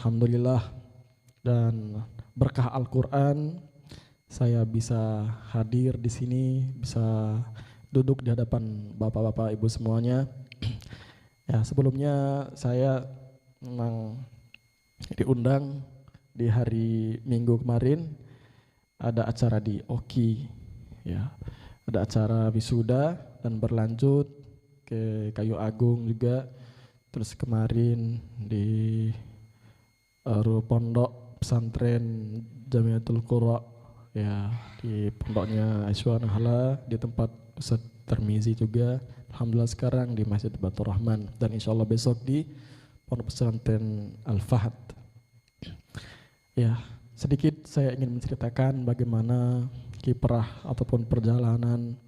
Alhamdulillah dan berkah Al-Quran saya bisa hadir di sini, bisa duduk di hadapan bapak-bapak ibu semuanya. Ya, sebelumnya saya memang diundang di hari Minggu kemarin ada acara di Oki, ya, ada acara wisuda dan berlanjut ke Kayu Agung juga. Terus kemarin di pondok pesantren Jamiatul Qura, ya, di pondoknya Aiswa Nahala, di tempat Ustaz Termizi juga. Alhamdulillah sekarang di Masjid Batur Rahman dan insya Allah besok di pondok pesantren Al-Fahd. Ya, sedikit saya ingin menceritakan bagaimana kiprah ataupun perjalanan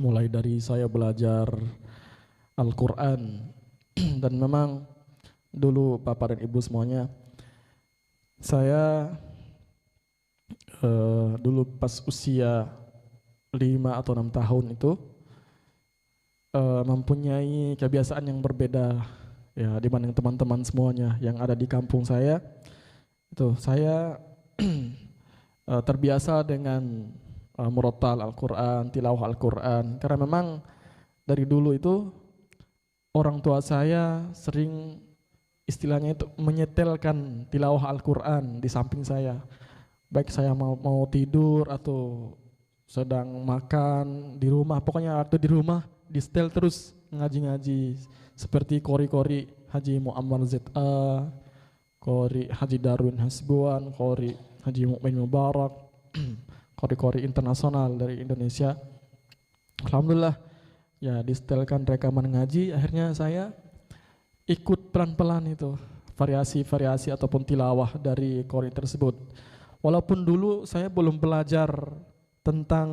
mulai dari saya belajar Al-Quran. Dan memang dulu Bapak dan Ibu semuanya, saya dulu pas usia 5 atau 6 tahun itu mempunyai kebiasaan yang berbeda, ya, dibanding teman-teman semuanya yang ada di kampung saya. Itu saya terbiasa dengan murotal Al-Quran, tilawah Al-Quran, karena memang dari dulu itu orang tua saya sering istilahnya itu menyetelkan tilawah Al-Quran di samping saya. Baik saya mau tidur atau sedang makan di rumah, pokoknya waktu di rumah di setel terus ngaji-ngaji seperti kori-kori Haji Muammar ZA, kori Haji Darwin Hasbuan, kori Haji Mukmin Mubarak, kori-kori internasional dari Indonesia. Alhamdulillah, ya, disetelkan rekaman ngaji, akhirnya saya ikut pelan-pelan itu variasi-variasi ataupun tilawah dari kori tersebut. Walaupun dulu saya belum belajar tentang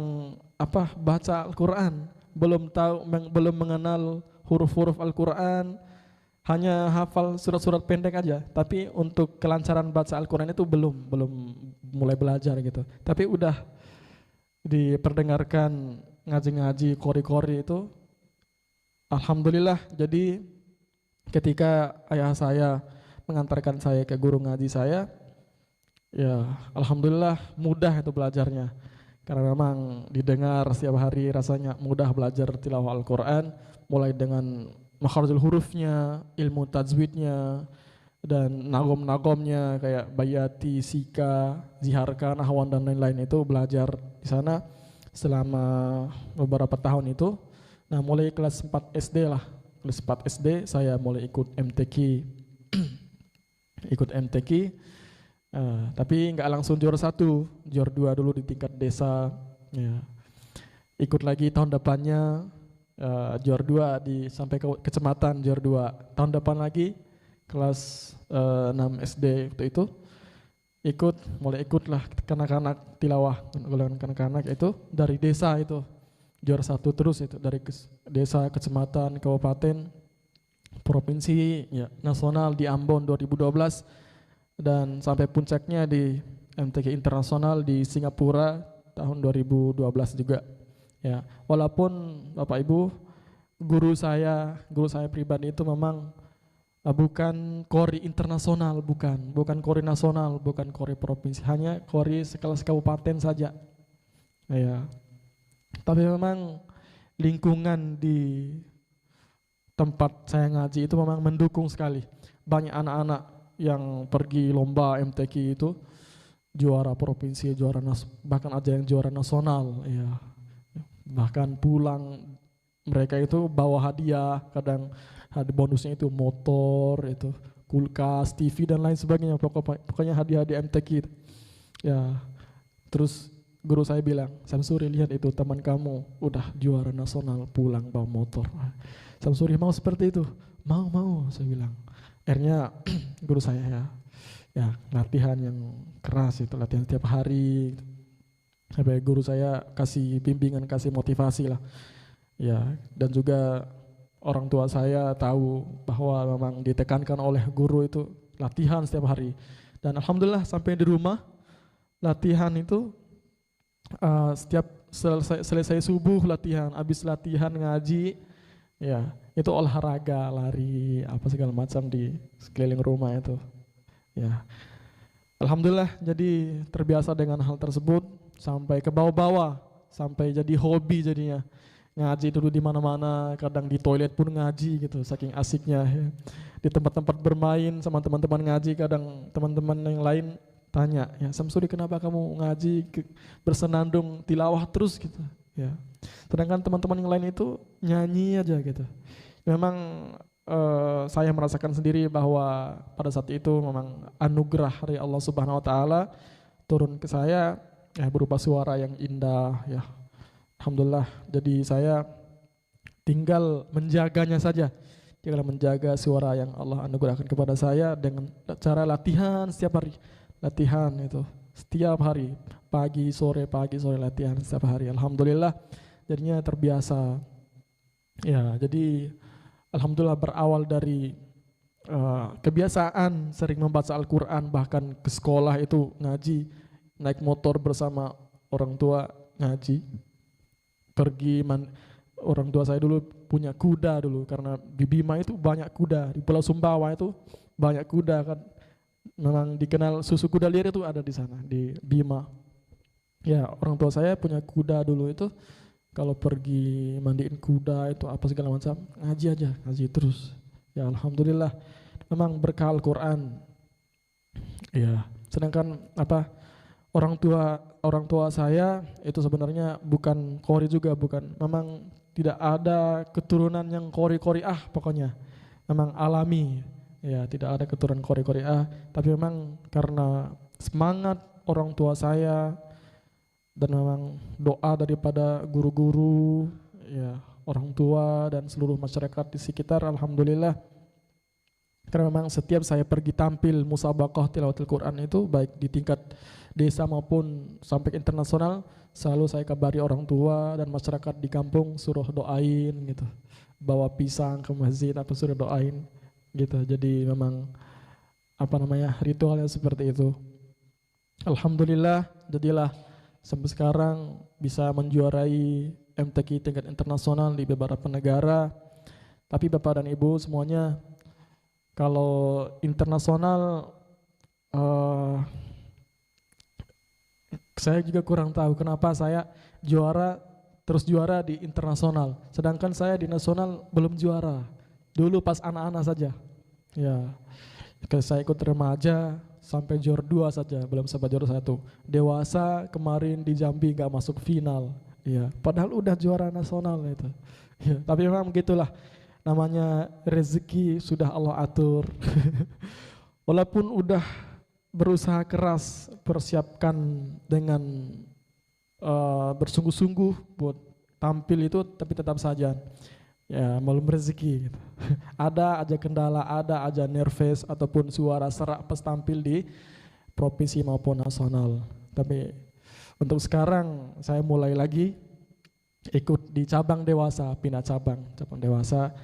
baca Al-Quran, belum mengenal huruf-huruf Al-Quran, hanya hafal surat-surat pendek aja. Tapi untuk kelancaran baca Al-Quran itu belum mulai belajar gitu. Tapi udah diperdengarkan ngaji-ngaji kori-kori itu, alhamdulillah. Jadi ketika ayah saya mengantarkan saya ke guru ngaji saya, ya alhamdulillah mudah itu belajarnya. Karena memang didengar setiap hari rasanya mudah belajar tilawah Al-Quran, mulai dengan makharijul hurufnya, ilmu tajwidnya, dan nagom-nagomnya kayak bayati, sika, ziharka, nahwan dan lain-lain itu belajar di sana selama beberapa tahun itu. Nah, mulai kelas 4 SD lah. Kelas 4 SD saya mulai ikut MTQ. Ikut MTQ. Tapi nggak langsung juara 1, juara 2 dulu di tingkat desa, ya. Ikut lagi tahun depannya juara 2 sampai ke kecamatan, juara 2. Tahun depan lagi kelas 6 SD waktu itu mulai ikutlah kanak-kanak tilawah, golongan kanak-kanak itu dari desa itu juara 1 terus itu dari desa, kecamatan, kabupaten, provinsi, ya, nasional di Ambon 2012. Dan sampai puncaknya di MTQ internasional di Singapura tahun 2012 juga, ya. Walaupun Bapak Ibu, guru saya pribadi itu memang bukan kori internasional, bukan kori nasional, bukan kori provinsi, hanya kori sekelas kabupaten saja, ya. Tapi memang lingkungan di tempat saya ngaji itu memang mendukung sekali. Banyak anak-anak yang pergi lomba MTQ itu juara provinsi, bahkan ada yang juara nasional, ya. Bahkan pulang mereka itu bawa hadiah, kadang bonusnya itu motor, itu kulkas, TV dan lain sebagainya, pokoknya hadiah-hadiah MTQ, ya. Terus guru saya bilang, Samsuri, lihat itu teman kamu udah juara nasional pulang bawa motor. Samsuri mau seperti itu? Mau, saya bilang. Akhirnya guru saya ya latihan yang keras itu, latihan setiap hari. Sampai guru saya kasih bimbingan, kasih motivasi lah, ya. Dan juga orang tua saya tahu bahwa memang ditekankan oleh guru itu latihan setiap hari. Dan alhamdulillah sampai di rumah latihan itu setiap selesai subuh latihan, habis latihan ngaji, ya, itu olahraga, lari, apa segala macam di sekeliling rumah itu. Ya, alhamdulillah jadi terbiasa dengan hal tersebut sampai ke bawah-bawah, sampai jadi hobi jadinya. Ngaji dulu di mana-mana, kadang di toilet pun ngaji gitu, saking asiknya ya. Di tempat-tempat bermain sama teman-teman ngaji, kadang teman-teman yang lain tanya, ya Samsuri kenapa kamu ngaji bersenandung tilawah terus gitu ya. Sedangkan teman-teman yang lain itu nyanyi aja gitu. Memang saya merasakan sendiri bahwa pada saat itu memang anugerah dari Allah Subhanahu wa taala turun ke saya ya berupa suara yang indah ya. Alhamdulillah, jadi saya tinggal menjaganya saja. Tinggal menjaga suara yang Allah anugerahkan kepada saya dengan cara latihan setiap hari. Latihan itu setiap hari, pagi sore latihan setiap hari. Alhamdulillah, jadinya terbiasa. Ya, jadi alhamdulillah berawal dari kebiasaan sering membaca Al-Quran, bahkan ke sekolah itu ngaji, naik motor bersama orang tua ngaji. Orang tua saya dulu punya kuda dulu, karena di Bima itu banyak kuda, di Pulau Sumbawa itu banyak kuda kan, memang dikenal susu kuda liar itu ada di sana di Bima. Ya, orang tua saya punya kuda dulu itu, kalau pergi mandiin kuda itu apa segala macam ngaji aja, ngaji terus. Ya alhamdulillah, memang berkah Al-Quran. Ya, sedangkan orang tua saya itu sebenarnya bukan qori juga, bukan, memang tidak ada keturunan yang qori pokoknya, memang alami ya, tidak ada keturunan qori tapi memang karena semangat orang tua saya dan memang doa daripada guru-guru ya, orang tua dan seluruh masyarakat di sekitar, alhamdulillah. Karena memang setiap saya pergi tampil musabaqah tilawatil Quran itu, baik di tingkat desa maupun sampai internasional, selalu saya kabari orang tua dan masyarakat di kampung, suruh doain gitu, bawa pisang ke masjid apa suruh doain gitu. Jadi memang ritualnya seperti itu. Alhamdulillah, jadilah sampai sekarang bisa menjuarai MTQ tingkat internasional di beberapa negara. Tapi Bapak dan Ibu semuanya, kalau internasional saya juga kurang tahu kenapa saya terus juara di internasional, sedangkan saya di nasional belum juara. Dulu pas anak-anak saja. Ya, saya ikut remaja sampai juara 2 saja, belum sampai juara 1. Dewasa kemarin di Jambi nggak masuk final. Ya, padahal udah juara nasional itu. Ya, tapi memang begitulah. Namanya rezeki sudah Allah atur. Walaupun udah berusaha keras, persiapkan dengan bersungguh-sungguh buat tampil itu, tapi tetap saja ya belum rezeki gitu. Ada aja kendala, ada aja nervous ataupun suara serak pas tampil di provinsi maupun nasional. Tapi untuk sekarang saya mulai lagi ikut di cabang dewasa, pindah cabang dewasa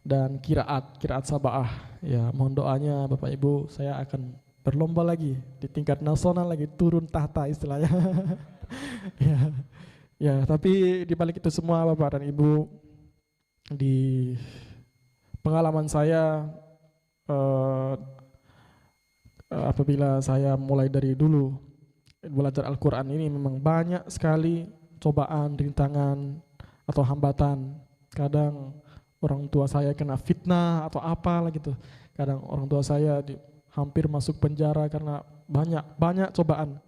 dan kiraat sabaah. Ya, mohon doanya Bapak Ibu, saya akan berlomba lagi di tingkat nasional lagi, turun tahta istilahnya. Ya, tapi di balik itu semua Bapak dan Ibu, di pengalaman saya apabila saya mulai dari dulu belajar Al-Quran ini, memang banyak sekali cobaan, rintangan atau hambatan. Kadang orang tua saya kena fitnah atau apalah gitu. Kadang orang tua saya hampir masuk penjara karena banyak cobaan.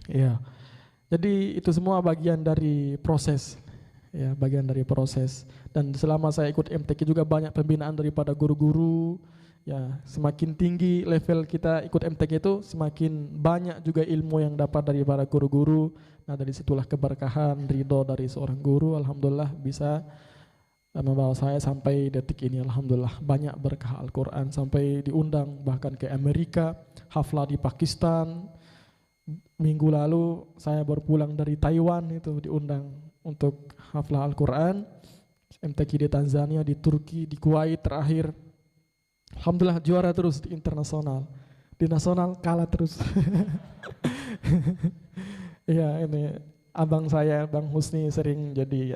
Ya. Jadi itu semua bagian dari proses. Ya, bagian dari proses. Dan selama saya ikut MTQ juga banyak pembinaan daripada guru-guru. Ya, semakin tinggi level kita ikut MTQ itu, semakin banyak juga ilmu yang dapat daripada guru-guru. Nah, dari situlah keberkahan, ridho dari seorang guru, alhamdulillah bisa membawa saya sampai detik ini. Alhamdulillah banyak berkah Al-Quran, sampai diundang bahkan ke Amerika, haflah di Pakistan. Minggu lalu saya baru pulang dari Taiwan, itu diundang untuk haflah Al-Quran, MTQ di Tanzania, di Turki, di Kuwait terakhir. Alhamdulillah juara terus di internasional, di nasional kalah terus. Ya, ini abang saya, Bang Husni, sering jadi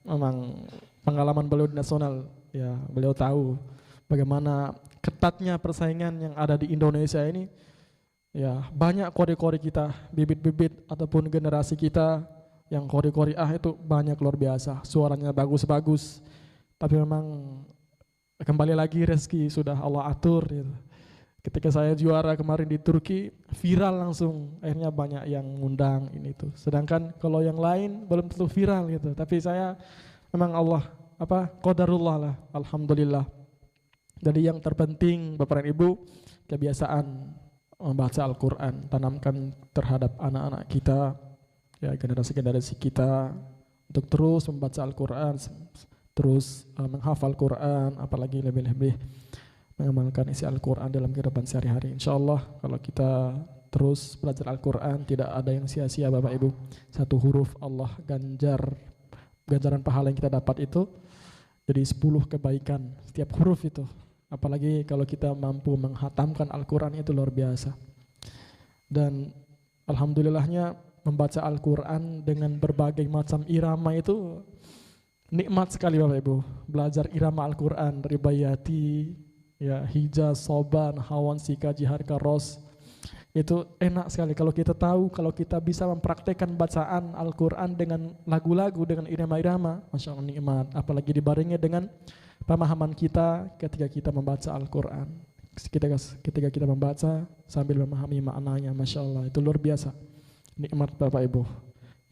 memang pengalaman beliau di nasional. Ya, beliau tahu bagaimana ketatnya persaingan yang ada di Indonesia ini, ya banyak kori-kori kita, bibit-bibit ataupun generasi kita yang kori-kori itu banyak luar biasa, suaranya bagus-bagus. Tapi memang kembali lagi rezeki sudah Allah atur gitu. Ketika saya juara kemarin di Turki, viral langsung, akhirnya banyak yang ngundang ini tuh. Sedangkan kalau yang lain belum tentu viral gitu. Tapi saya memang Allah qadarullah lah, alhamdulillah. Jadi yang terpenting Bapak dan Ibu, kebiasaan membaca Al-Quran, tanamkan terhadap anak-anak kita, ya generasi-generasi kita, untuk terus membaca Al-Quran, terus menghafal Quran, apalagi lebih-lebih mengamalkan isi Al-Quran dalam kehidupan sehari-hari. InsyaAllah kalau kita terus belajar Al-Quran, tidak ada yang sia-sia Bapak Ibu. Satu huruf Allah ganjaran pahala yang kita dapat itu jadi 10 kebaikan setiap huruf itu. Apalagi kalau kita mampu menghatamkan Al-Quran, itu luar biasa. Dan alhamdulillahnya membaca Al-Quran dengan berbagai macam irama itu nikmat sekali Bapak Ibu. Belajar irama Al-Quran dari Bayati, ya, Hijaz, Soban, Hawan, Sika, Jiharka, Ros, itu enak sekali kalau kita tahu, kalau kita bisa mempraktekkan bacaan Al-Quran dengan lagu-lagu, dengan irama-irama, Masya Allah nikmat. Apalagi dibarengi dengan pemahaman kita ketika kita membaca Al-Quran. Ketika kita membaca sambil memahami maknanya, Masya Allah, itu luar biasa. Nikmat Bapak Ibu.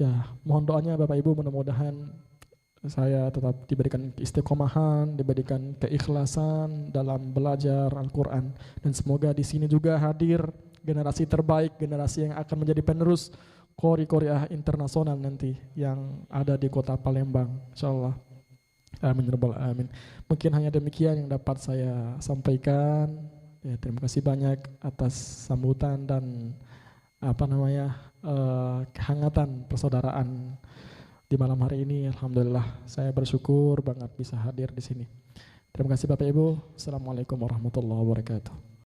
Ya, mohon doanya Bapak Ibu, mudah-mudahan saya tetap diberikan istiqomahan, diberikan keikhlasan dalam belajar Al-Quran, dan semoga di sini juga hadir generasi terbaik, generasi yang akan menjadi penerus Qori-Qoriah internasional nanti yang ada di kota Palembang, insyaallah. Amin rabbal alamin. Mungkin hanya demikian yang dapat saya sampaikan. Ya, terima kasih banyak atas sambutan dan kehangatan persaudaraan di malam hari ini. Alhamdulillah, saya bersyukur banget bisa hadir di sini. Terima kasih Bapak Ibu. Assalamualaikum warahmatullahi wabarakatuh.